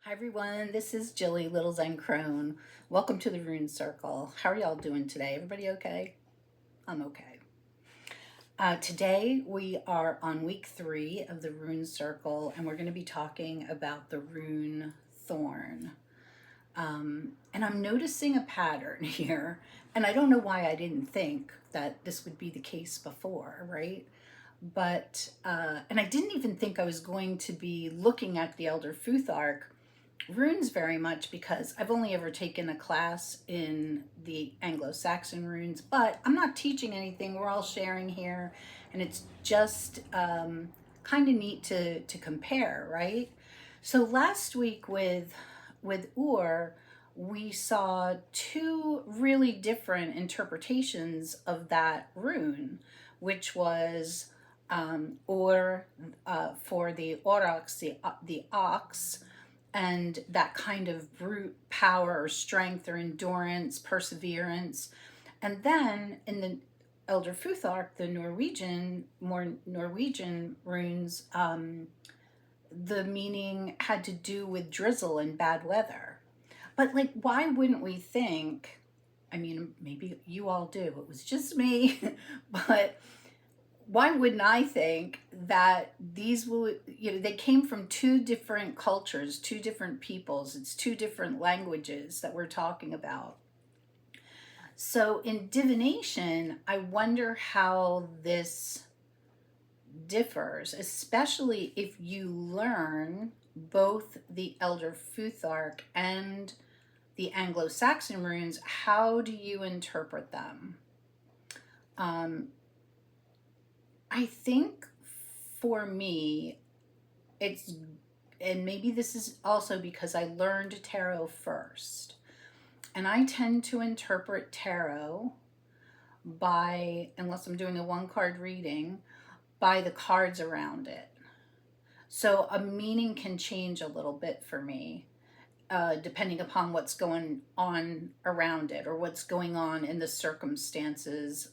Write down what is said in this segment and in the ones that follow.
Hi everyone, this is Jilly Little Zen Crone. Welcome to the Rune Circle. How are y'all doing today? Everybody okay? I'm okay. Today we are on week 3 of the Rune Circle, and we're going to be talking about the rune Thorn. And I'm noticing a pattern here, and I don't know why I didn't think that this would be the case before, right? And I didn't even think I was going to be looking at the Elder Futhark runes very much because I've only ever taken a class in the Anglo-Saxon runes, but I'm not teaching anything. We're all sharing here, and it's just kind of neat to compare, right? So last week with Ur, we saw two really different interpretations of that rune, which was Ur for the aurochs, the ox, and that kind of brute power or strength or endurance, perseverance. And then in the Elder Futhark, the more Norwegian runes, the meaning had to do with drizzle and bad weather. But like, why wouldn't we think? I mean, maybe you all do. It was just me, but why wouldn't I think that these will, they came from two different cultures, two different peoples, it's two different languages that we're talking about. So in divination, I wonder how this differs, especially if you learn both the Elder Futhark and the Anglo-Saxon runes. How do you interpret them? I think for me, it's, and maybe this is also because I learned tarot first, and I tend to interpret tarot by, unless I'm doing a one card reading, by the cards around it. So a meaning can change a little bit for me, depending upon what's going on around it or what's going on in the circumstances.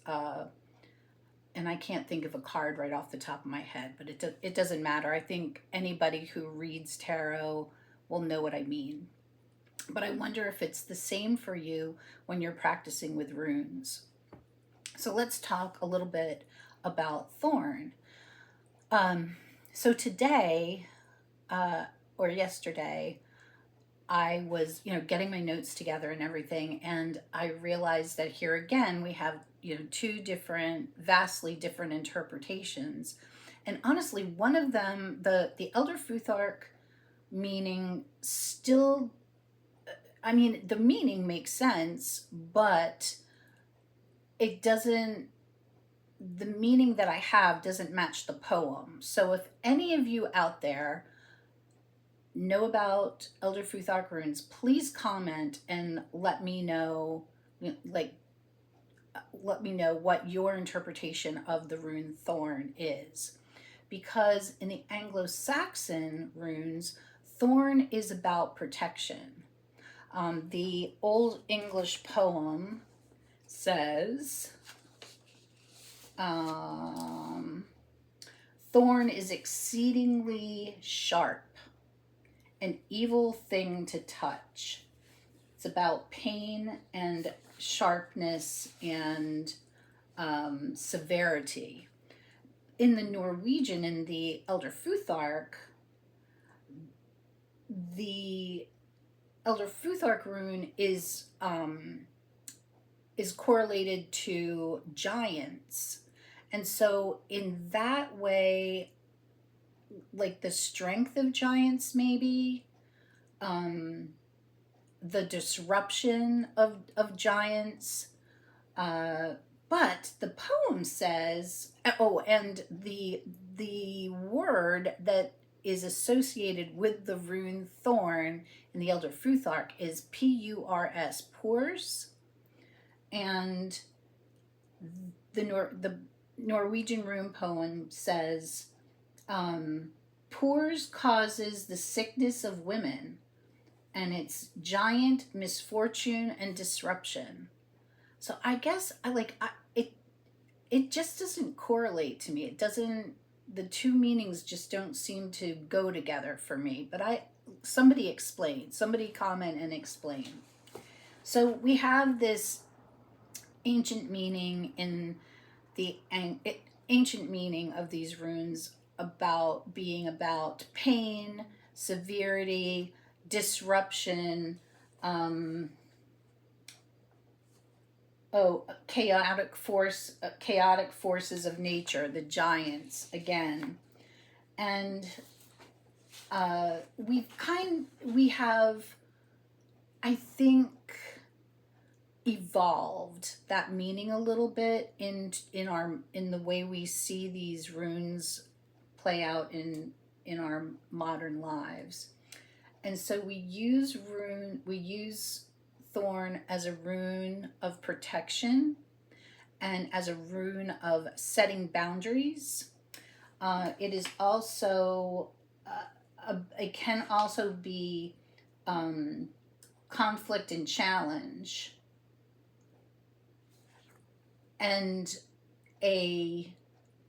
And I can't think of a card right off the top of my head, but it doesn't matter. I think anybody who reads tarot will know what I mean. But I wonder if it's the same for you when you're practicing with runes. So let's talk a little bit about Thorn. So today, or yesterday, I was, getting my notes together and everything, and I realized that here again we have, two different, vastly different interpretations. And honestly, one of them, the Elder Futhark meaning still, I mean, the meaning makes sense, but it doesn't, the meaning that I have doesn't match the poem. So if any of you out there know about Elder Futhark runes, please comment and let me know, let me know what your interpretation of the rune Thorn is. Because in the Anglo-Saxon runes, Thorn is about protection. The Old English poem says, Thorn is exceedingly sharp, an evil thing to touch. It's about pain and sharpness and severity. In the Norwegian, in the Elder Futhark, the Elder Futhark rune is correlated to giants. And so in that way, like the strength of giants, maybe, the disruption of giants. But the poem says, oh, and the word that is associated with the rune Thorn in the Elder Futhark is P-U-R-S, purs. And the Norwegian rune poem says, purs causes the sickness of women, and it's giant misfortune and disruption. So I guess it just doesn't correlate to me. It doesn't, the two meanings just don't seem to go together for me. But somebody explain. Somebody comment and explain. So we have this ancient meaning in the ancient meaning of these runes about being about pain, severity, disruption, um, chaotic forces of nature, the giants again. And we have, I think, evolved that meaning a little bit in the way we see these runes play out in our modern lives. And so we use Thorn as a rune of protection and as a rune of setting boundaries. It is also it can also be conflict and challenge, and a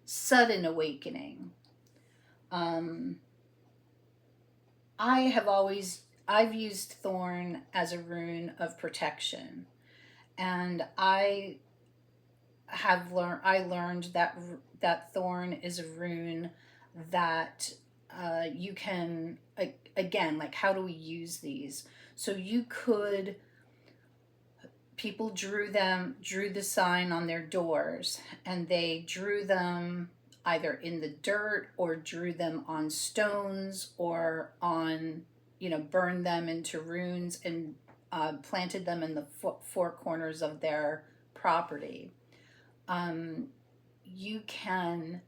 sudden awakening. I've used Thorn as a rune of protection, and I learned that Thorn is a rune that you can, again, like, how do we use these? So people drew the sign on their doors, and they drew them either in the dirt or drew them on stones or on, burned them into runes and planted them in the four corners of their property. You can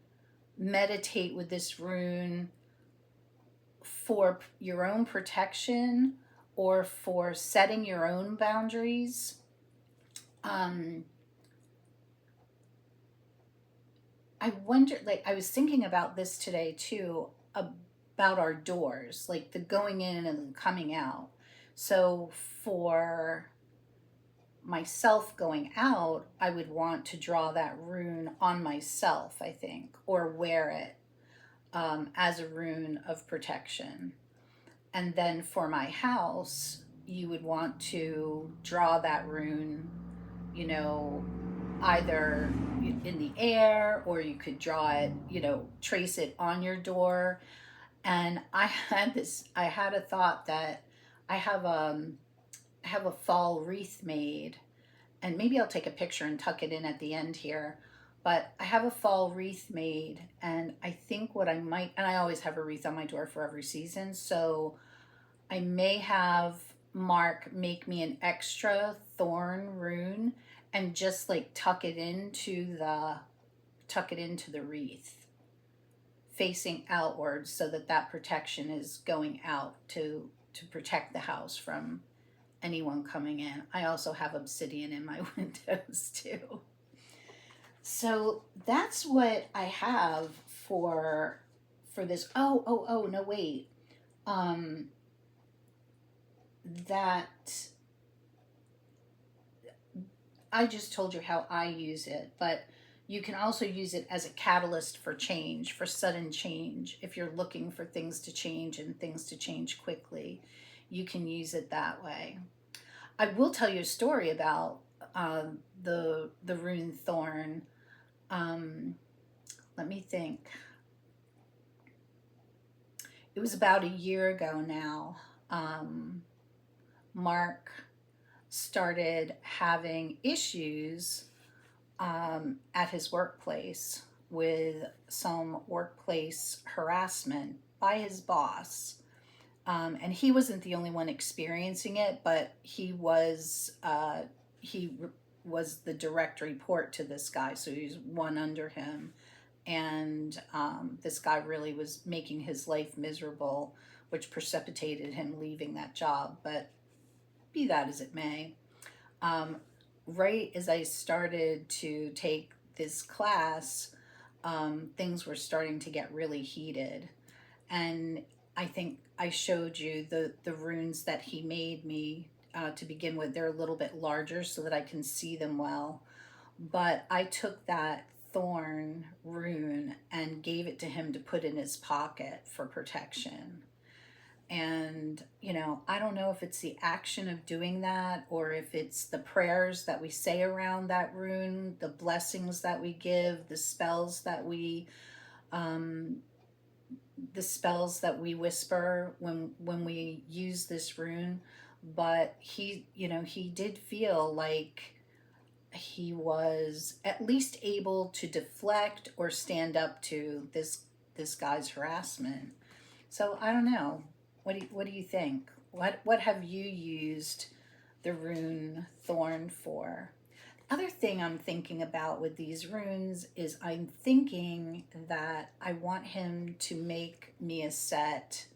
meditate with this rune for your own protection or for setting your own boundaries. I wonder, like, I was thinking about this today too, about our doors, like the going in and the coming out. So for myself going out, I would want to draw that rune on myself, I think, or wear it as a rune of protection. And then for my house, you would want to draw that rune, either in the air, or you could draw it, trace it on your door. And I had a thought that I have a fall wreath made, and maybe I'll take a picture and tuck it in at the end here. But I have a fall wreath made, and I think and I always have a wreath on my door for every season, so I may have Mark make me an extra Thorn rune and just like tuck it into the wreath, facing outwards, so that protection is going out to protect the house from anyone coming in. I also have obsidian in my windows too. So that's what I have for this. Oh, no, wait. That I just told you how I use it, but you can also use it as a catalyst for change, for sudden change. If you're looking for things to change and things to change quickly, you can use it that way. I will tell you a story about the rune Thorn. Let me think. It was about a year ago now. Mark started having issues at his workplace with some workplace harassment by his boss. And he wasn't the only one experiencing it, but he was the direct report to this guy, so he was one under him. And this guy really was making his life miserable, which precipitated him leaving that job. But be that as it may, right as I started to take this class, things were starting to get really heated. And I think I showed you the runes that he made me to begin with. They're a little bit larger so that I can see them well. But I took that Thorn rune and gave it to him to put in his pocket for protection. And, you know, I don't know if it's the action of doing that or if it's the prayers that we say around that rune, the blessings that we give, um, the spells that we whisper when we use this rune. But he, you know, he did feel like he was at least able to deflect or stand up to this guy's harassment. So I don't know. What do you think? What have you used the rune Thorn for? Other thing I'm thinking about with these runes is I'm thinking that I want him to make me a set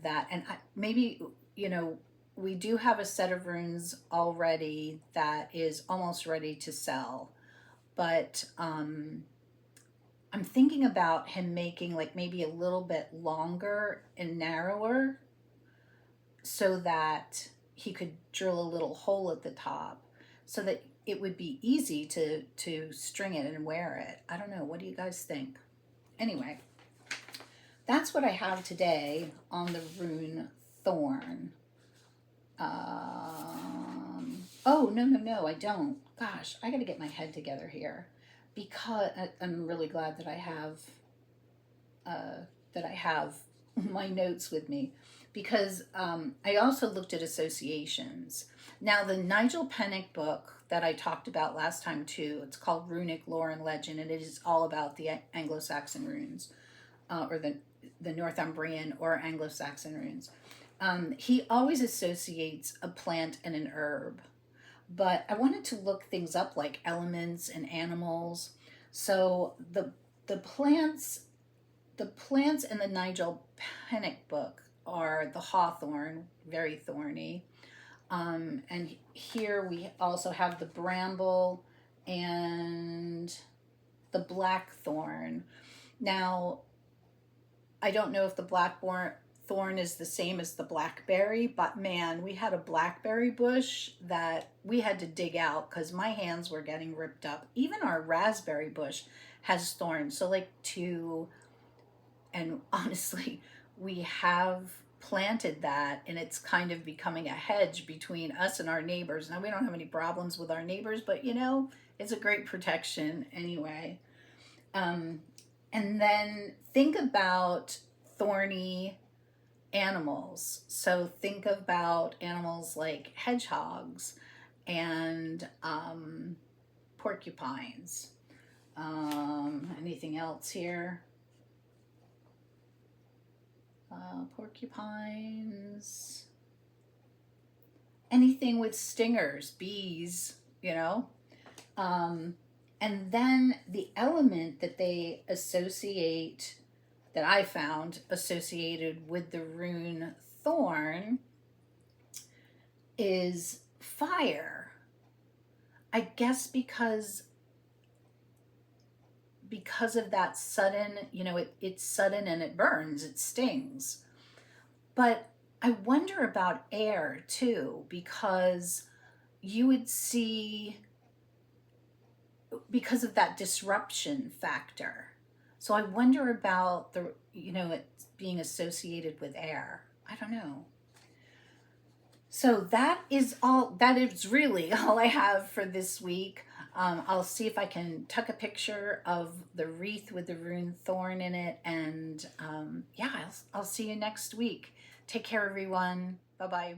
that, and maybe, you know, we do have a set of runes already that is almost ready to sell, but I'm thinking about him making like maybe a little bit longer and narrower so that he could drill a little hole at the top so that it would be easy to string it and wear it. I don't know. What do you guys think? Anyway, that's what I have today on the rune Thorn. Oh, no, I don't. Gosh, I got to get my head together here because I'm really glad that I have my notes with me because I also looked at associations. Now, the Nigel Pennick book that I talked about last time too, it's called Runic Lore and Legend, and it is all about the Anglo-Saxon runes, or the Northumbrian or Anglo-Saxon runes. He always associates a plant and an herb, but I wanted to look things up like elements and animals. So the plants the plants in the Nigel Pennick book are the hawthorn, very thorny. And here we also have the bramble and the blackthorn. Now, I don't know if the blackthorn is the same as the blackberry, but man, we had a blackberry bush that we had to dig out because my hands were getting ripped up. Even our raspberry bush has thorns. So, like, and honestly, we have planted that and it's kind of becoming a hedge between us and our neighbors. Now, we don't have any problems with our neighbors, but you know, it's a great protection anyway. Um, and then think about thorny animals. So think about animals like hedgehogs and porcupines. Anything else here? Porcupines. Anything with stingers, bees, you know? And then the element that they associate, that I found associated with the rune Thorn, is fire. I guess because of that sudden, you know, it's sudden and it burns, it stings. But I wonder about air too, because you would see, because of that disruption factor. So I wonder about the, you know, it being associated with air. I don't know. So that is really all I have for this week. I'll see if I can tuck a picture of the wreath with the rune Thorn in it. And yeah, I'll see you next week. Take care, everyone. Bye-bye.